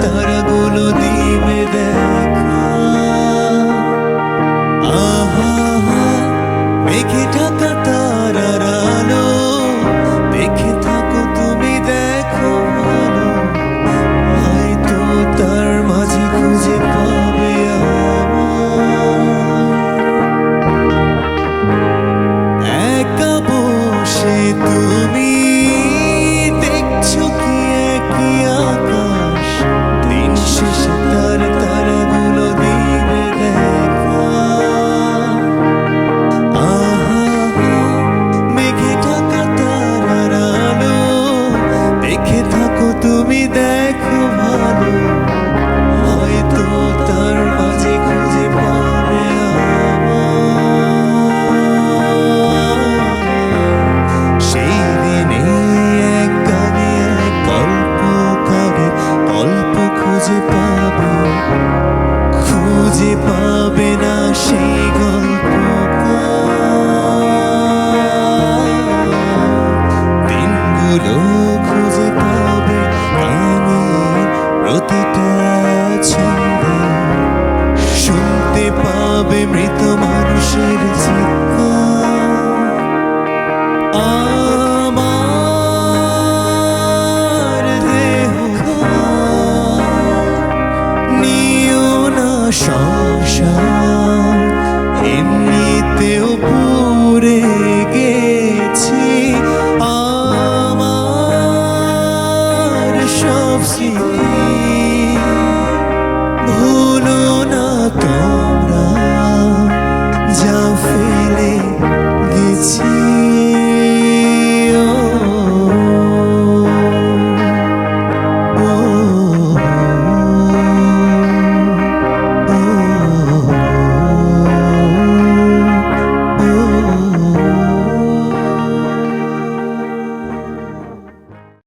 তারাগুলো দিবে দেখা। আহা মেঘে ঢাকা তারার আলো, দেখে থাকো তুমি দেখো ভালো, হয়তো তার মাঝে খুঁজে পাবে একা বসে তুমি দেখছো কি একই আকাশ, দিন শেষে তার তারাগুলো দিবে দেখা। আহা মেঘে ঢাকা তারার আলো, দেখে থাকো তুমি দেখো ভালো, হয়তো তার মাঝে খুঁজে পাবে সেই দিনে এক গানে এক গল্প কাগে গল্প খুঁজে পাবে না সেই গল্প। দিনগুলো খুঁজে পাবে গানের প্রতিটা ছন্দে, শুনতে পাবে মৃত মানুষের চিৎকার। আমার দেহ নিও না সংসার, এমনিতেও পুড়ে গেছি আমার সব স্মৃতি। ভুলো না তোমরা যা ফেলে গেছি।